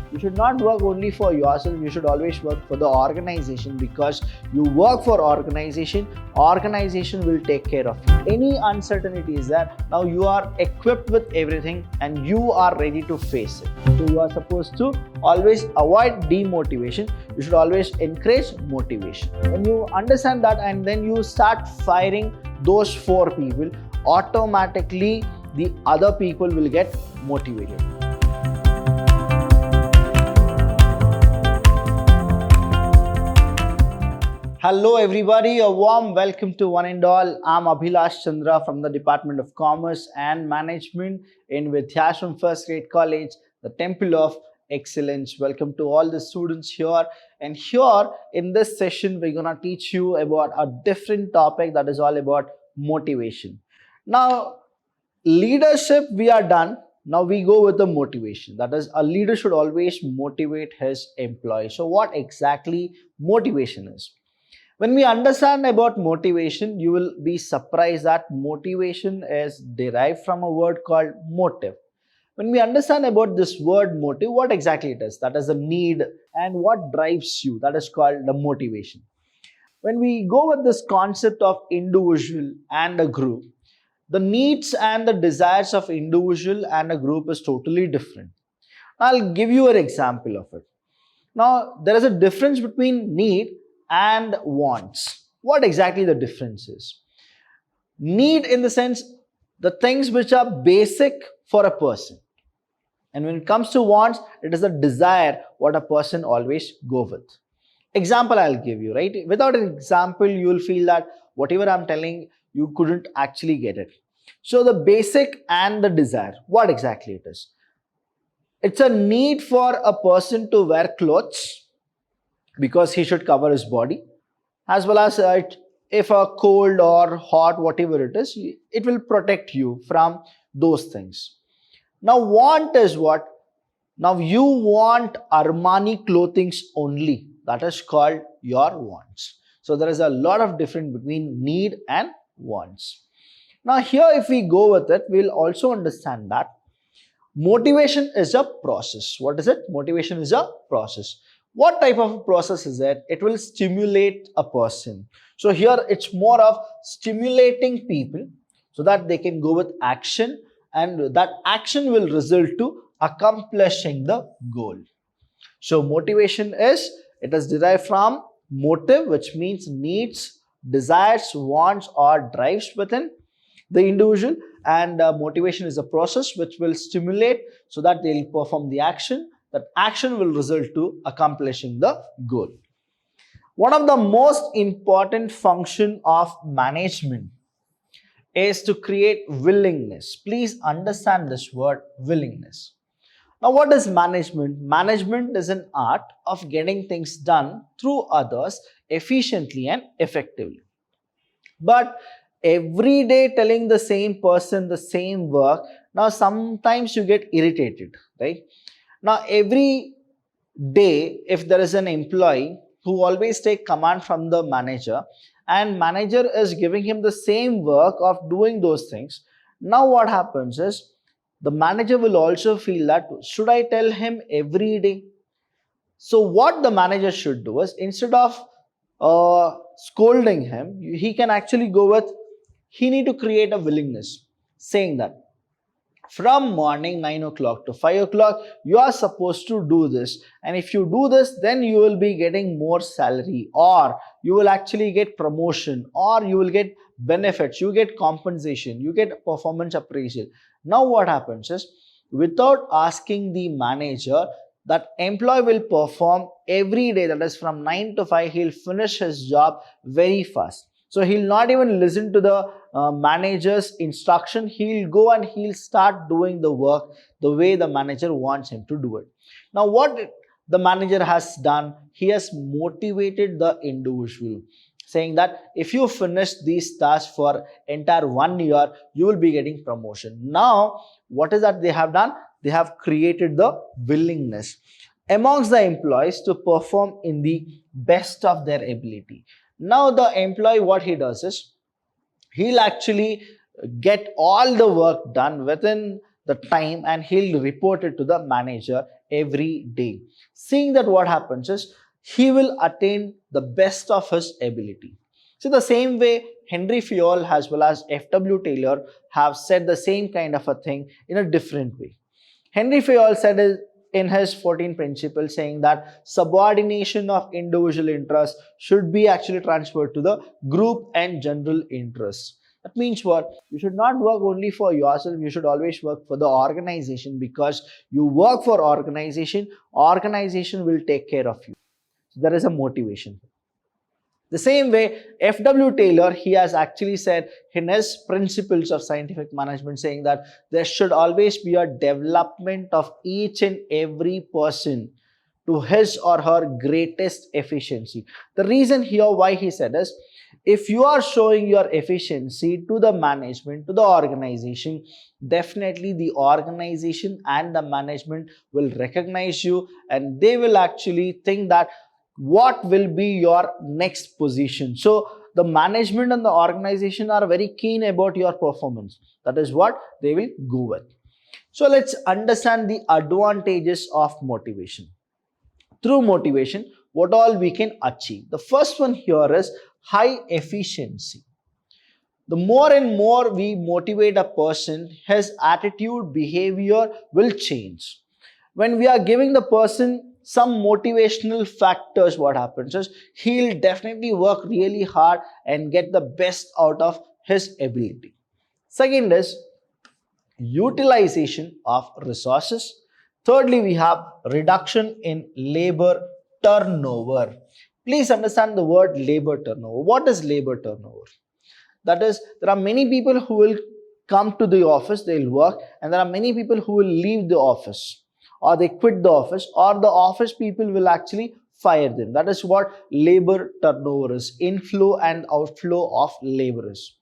You should not work only for yourself, you should always work for the organization, because you work for organization will take care of you. Any uncertainty is there, now you are equipped with everything and you are ready to face it. So you are supposed to always avoid demotivation, you should always encourage motivation. When you understand that and then you start firing those 4 people, automatically the other people will get motivated. Hello everybody, a warm welcome to one and all. I'm Abhilash Chandra from the Department of Commerce and Management in Vidhyashram First Grade College, the Temple of Excellence. Welcome to all the students here. And here in this session, we're gonna teach you about a different topic that is all about motivation. Now, leadership we are done. Now we go with the motivation. That is, a leader should always motivate his employees. So what exactly motivation is? When we understand about motivation, you will be surprised that motivation is derived from a word called motive. When we understand about this word motive, what exactly it is? That is the need, and what drives you, that is called the motivation. When we go with this concept of individual and a group, the needs and the desires of individual and a group is totally different. I'll give you an example of it. Now, there is a difference between need and wants. What exactly the difference is? Need in the sense, the things which are basic for a person. And when it comes to wants, it is a desire what a person always go with. Example I'll give you, right? Without an example, you will feel that whatever I'm telling, you couldn't actually get it. So the basic and the desire, what exactly it is? It's a need for a person to wear clothes because he should cover his body, as well as if a cold or hot, whatever it is, it will protect you from those things. Now want is what? Now you want Armani clothings only. That is called your wants. So there is a lot of difference between need and wants. Now here if we go with it, we'll also understand that motivation is a process. What is it? Motivation is a process. What type of process is it? It will stimulate a person. So here it's more of stimulating people so that they can go with action, and that action will result to accomplishing the goal. So motivation is, it is derived from motive, which means needs, desires, wants or drives within the individual, and motivation is a process which will stimulate so that they will perform the action. That action will result to accomplishing the goal. One of the most important function of management is to create willingness. Please understand this word, willingness. Now what is management? Management is an art of getting things done through others efficiently and effectively. But every day telling the same person the same work, now sometimes you get irritated, right? Now every day if there is an employee who always take command from the manager, and manager is giving him the same work of doing those things, now what happens is the manager will also feel that should I tell him every day? So what the manager should do is, instead of scolding him, he can actually go with, he need to create a willingness, saying that from morning 9 o'clock to 5 o'clock, you are supposed to do this. And if you do this, then you will be getting more salary, or you will actually get promotion, or you will get benefits, you get compensation, you get performance appraisal. Now what happens is, without asking the manager, that employee will perform every day, that is from 9 to 5, he'll finish his job very fast. So he'll not even listen to the manager's instruction. He'll go and he'll start doing the work the way the manager wants him to do it. Now what the manager has done, he has motivated the individual, saying that if you finish these tasks for entire 1 year, you will be getting promotion. Now what is that they have done? They have created the willingness amongst the employees to perform in the best of their ability. Now the employee, what he does is, he'll actually get all the work done within the time and he'll report it to the manager every day. Seeing that, what happens is he will attain the best of his ability. So the same way Henry Fayol as well as F.W. Taylor have said the same kind of a thing in a different way. Henry Fayol said in his 14 principles saying that subordination of individual interests should be actually transferred to the group and general interests. That means what? You should not work only for yourself, you should always work for the organization, because you work for organization will take care of you. So there is a motivation. The same way, F.W. Taylor, he has actually said in his Principles of Scientific Management saying that there should always be a development of each and every person to his or her greatest efficiency. The reason here why he said is, if you are showing your efficiency to the management, to the organization, definitely the organization and the management will recognize you and they will actually think that what will be your next position. So the management and the organization are very keen about your performance. That is what they will go with. So let's understand the advantages of motivation. Through motivation, what all we can achieve. The first one here is high efficiency. The more and more we motivate a person, his attitude, behavior will change. When we are giving the person some motivational factors, what happens is he'll definitely work really hard and get the best out of his ability. Second is utilization of resources. Thirdly, we have reduction in labor turnover. Please understand the word labor turnover. What is labor turnover? That is, there are many people who will come to the office, they'll work, and there are many people who will leave the office, or they quit the office, or the office people will actually fire them. That is what labor turnover is, inflow and outflow of laborers.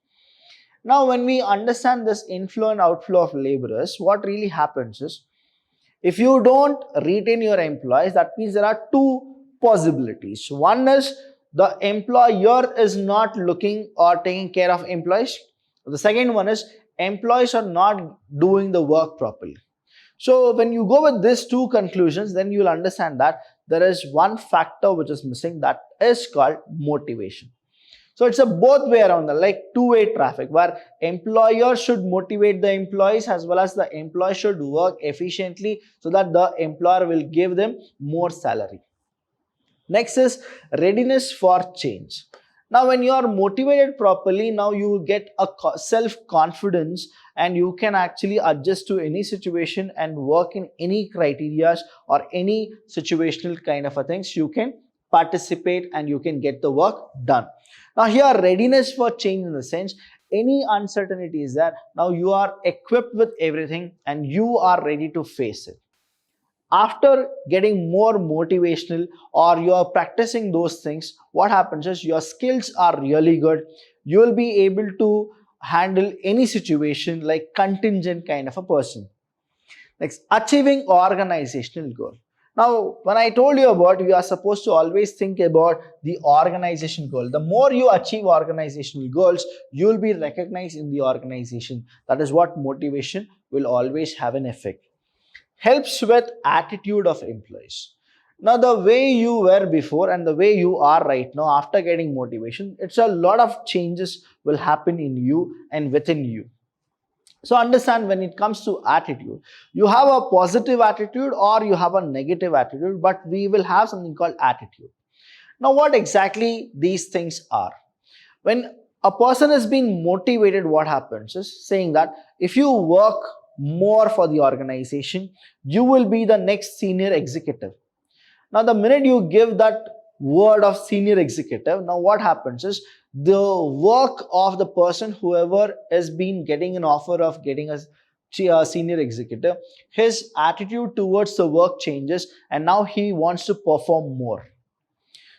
Now, when we understand this inflow and outflow of laborers, what really happens is, if you don't retain your employees, that means there are two possibilities. One is the employer is not looking or taking care of employees. The second one is employees are not doing the work properly. So when you go with these two conclusions, then you will understand that there is one factor which is missing, that is called motivation. So it's a both way around, like two-way traffic, where employer should motivate the employees as well as the employee should work efficiently so that the employer will give them more salary. Next is readiness for change. Now, when you are motivated properly, now you get a self-confidence and you can actually adjust to any situation and work in any criteria or any situational kind of a things. You can participate and you can get the work done. Now, here readiness for change in the sense, any uncertainty is that now you are equipped with everything and you are ready to face it. After getting more motivational or you are practicing those things, what happens is your skills are really good. You will be able to handle any situation like contingent kind of a person. Next, achieving organizational goal. Now, when I told you about, we are supposed to always think about the organization goal. The more you achieve organizational goals, you will be recognized in the organization. That is what motivation will always have an effect. Helps with attitude of employees. Now, the way you were before and the way you are right now after getting motivation, it's a lot of changes will happen in you and within you. So understand, when it comes to attitude, you have a positive attitude or you have a negative attitude, but we will have something called attitude. Now, what exactly these things are? When a person is being motivated, what happens is saying that if you work more for the organization, you will be the next senior executive. Now, the minute you give that word of senior executive, now what happens is the work of the person, whoever has been getting an offer of getting a senior executive, his attitude towards the work changes and now he wants to perform more.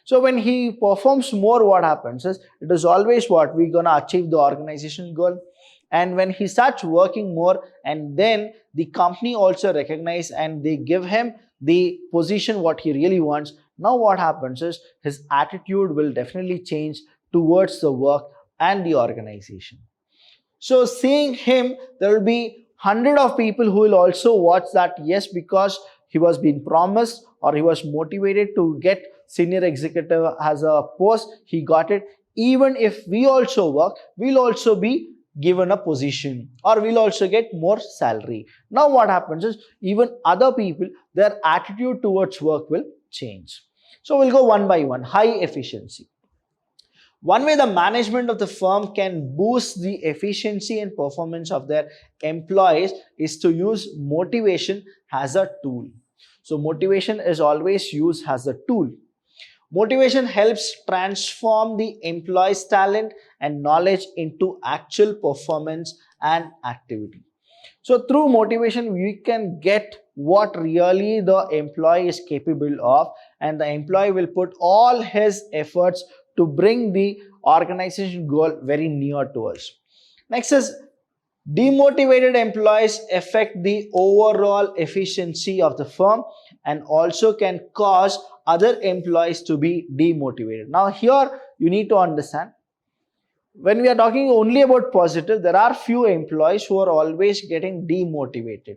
So when he performs more, what happens is, it is always what we're gonna achieve the organization goal. And when he starts working more, and then the company also recognize and they give him the position what he really wants, now what happens is his attitude will definitely change towards the work and the organization. So seeing him, there will be hundred of people who will also watch that, yes, because he was being promised or he was motivated to get senior executive as a post, he got it. Even if we also work, we'll also be given a position or we'll also get more salary. Now what happens is, even other people, their attitude towards work will change. So we'll go one by one. High efficiency. One way the management of the firm can boost the efficiency and performance of their employees is to use motivation as a tool. So motivation is always used as a tool. Motivation helps transform the employee's talent and knowledge into actual performance and activity. So through motivation, we can get what really the employee is capable of, and the employee will put all his efforts to bring the organization goal very near to us. Next is, demotivated employees affect the overall efficiency of the firm and also can cause other employees to be demotivated. Now here you need to understand, when we are talking only about positive, there are few employees who are always getting demotivated.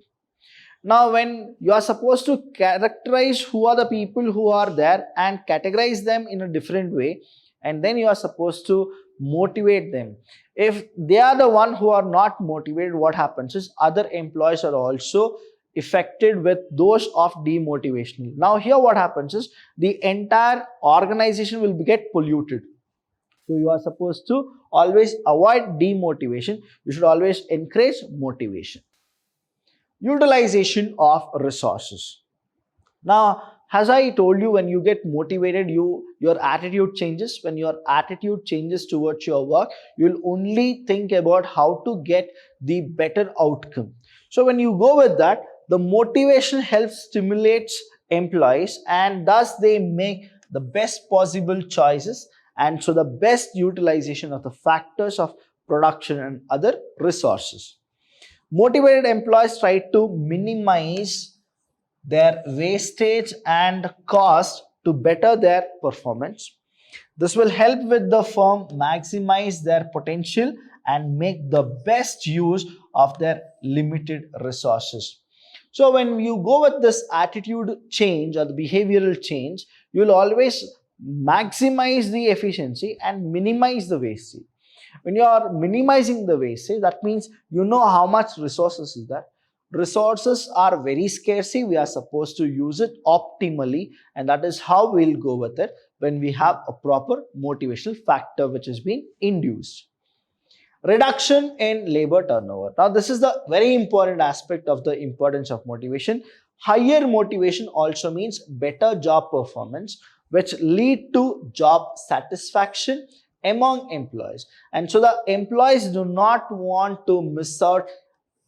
Now when you are supposed to characterize who are the people who are there and categorize them in a different way, and then you are supposed to motivate them. If they are the one who are not motivated, what happens is other employees are also affected with those of demotivation. Now here what happens is, the entire organization will get polluted. So you are supposed to always avoid demotivation. You should always encourage motivation. Utilization of resources. Now, as I told you, when you get motivated, your attitude changes. When your attitude changes towards your work, you'll only think about how to get the better outcome. So when you go with that, the motivation helps stimulates employees, and thus they make the best possible choices, and so the best utilization of the factors of production and other resources. Motivated employees try to minimize their wastage and cost to better their performance. This will help with the firm maximize their potential and make the best use of their limited resources. So when you go with this attitude change or the behavioral change, you will always maximize the efficiency and minimize the wastage. When you are minimizing the wastage, that means you know how much resources is there. Resources are very scarcity. We are supposed to use it optimally, and that is how we'll go with it when we have a proper motivational factor which is being induced. Reduction in labor turnover. Now this is the very important aspect of the importance of motivation. Higher motivation also means better job performance, which lead to job satisfaction among employees. And so the employees do not want to miss out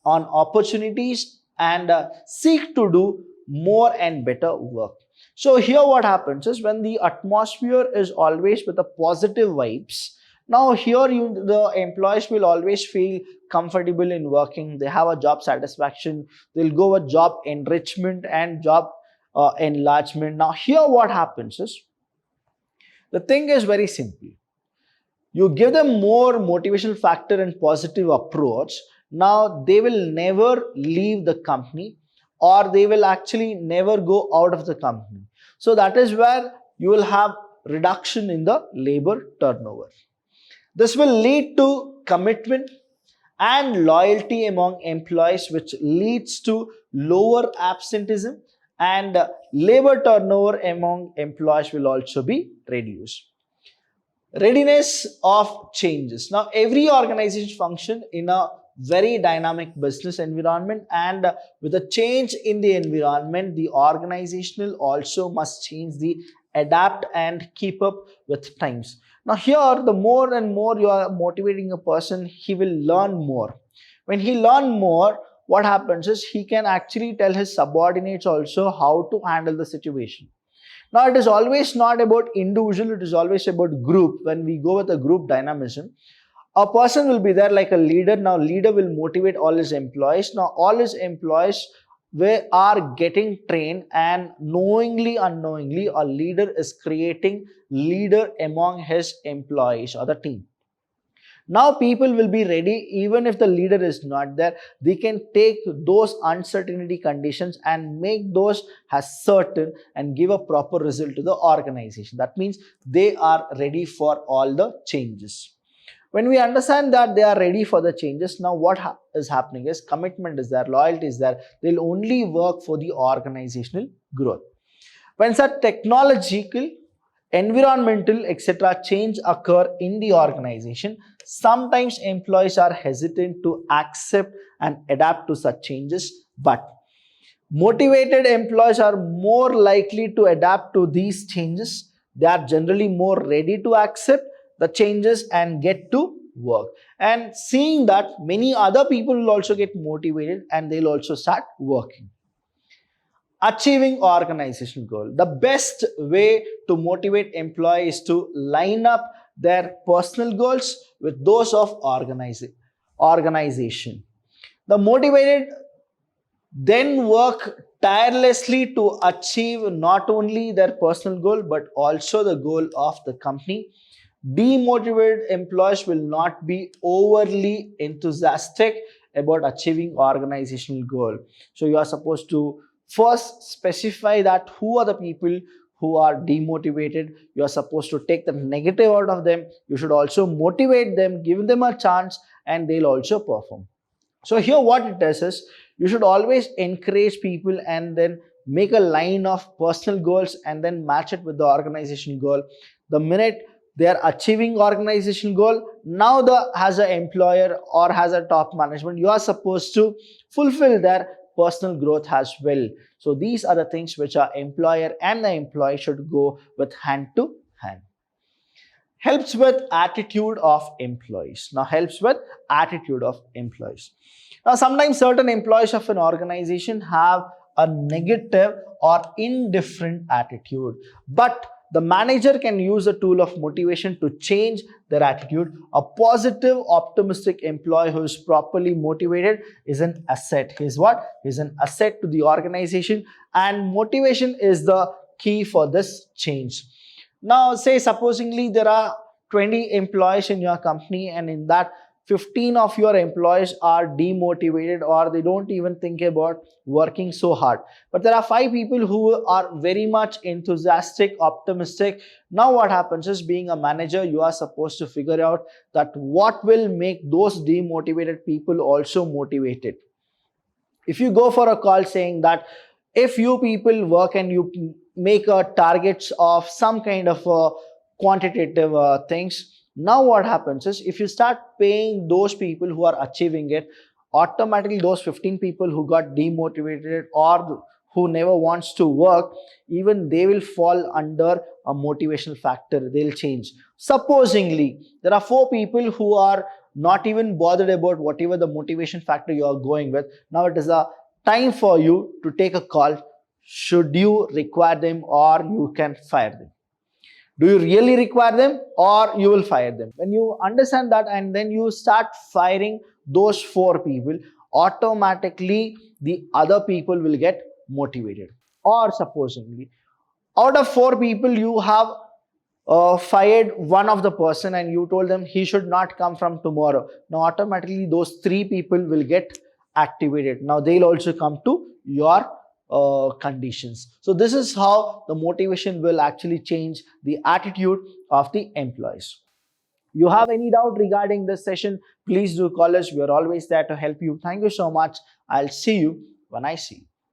on opportunities and seek to do more and better work. So here what happens is, when the atmosphere is always with the positive vibes, now here the employees will always feel comfortable in working. They have a job satisfaction. They'll go with job enrichment and job enlargement. Now here what happens is, the thing is very simple. You give them more motivational factor and positive approach. Now they will never leave the company, or they will actually never go out of the company. So that is where you will have reduction in the labor turnover. This will lead to commitment and loyalty among employees, which leads to lower absenteeism, and labor turnover among employees will also be reduced. Readiness of changes. Now every organization function in a very dynamic business environment, and with a change in the environment, the organizational also must change, the adapt and keep up with times. Now here, the more and more you are motivating a person, he will learn more. When he learn more, what happens is, he can actually tell his subordinates also how to handle the situation. Now it is always not about individual, it is always about group. When we go with a group dynamism, a person will be there like a leader. Now leader will motivate all his employees. Now all his employees are getting trained, and knowingly unknowingly a leader is creating leader among his employees or the team. Now people will be ready. Even if the leader is not there, they can take those uncertainty conditions and make those as certain and give a proper result to the organization. That means they are ready for all the changes. When we understand that they are ready for the changes, now what is happening is commitment is there, loyalty is there. They'll only work for the organizational growth. When such technological, environmental, etc. change occur in the organization, sometimes employees are hesitant to accept and adapt to such changes, but motivated employees are more likely to adapt to these changes. They are generally more ready to accept the changes and get to work. And seeing that, many other people will also get motivated and they'll also start working. Achieving organizational goal. The best way to motivate employees is to line up their personal goals with those of organization. The motivated then work tirelessly to achieve not only their personal goal but also the goal of the company. Demotivated employees will not be overly enthusiastic about achieving organizational goal. So you are supposed to first specify that who are the people who are demotivated. You are supposed to take the negative out of them. You should also motivate them, give them a chance, and they'll also perform. So here what it does is, you should always encourage people and then make a line of personal goals and then match it with the organization goal. The minute they are achieving organization goal, now as an employer or as a top management, you are supposed to fulfill their personal growth as well. So these are the things which our employer and the employee should go with hand to hand. Helps with attitude of employees. Now helps with attitude of employees. Now sometimes certain employees of an organization have a negative or indifferent attitude, but the manager can use a tool of motivation to change their attitude. A positive, optimistic employee who is properly motivated is an asset. He is what? He is an asset to the organization, and motivation is the key for this change. Now, say supposingly there are 20 employees in your company, and in that 15 of your employees are demotivated or they don't even think about working so hard. But there are 5 people who are very much enthusiastic, optimistic. Now what happens is, being a manager, you are supposed to figure out that what will make those demotivated people also motivated. If you go for a call saying that if you people work and you make targets of some kind of quantitative things, now what happens is, if you start paying those people who are achieving it, automatically those 15 people who got demotivated or who never wants to work, even they will fall under a motivational factor. They'll change. Supposingly there are 4 people who are not even bothered about whatever the motivation factor you are going with. Now it is a time for you to take a call. Should you require them or you can fire them? Do you really require them or you will fire them? When you understand that and then you start firing those 4 people, automatically the other people will get motivated. Or supposingly, out of 4 people you have fired one of the person and you told them he should not come from tomorrow. Now automatically those 3 people will get activated. Now they'll also come to your conditions. So this is how the motivation will actually change the attitude of the employees. You have any doubt regarding this session, please do call us. We are always there to help you. Thank you so much. I'll see you when I see you.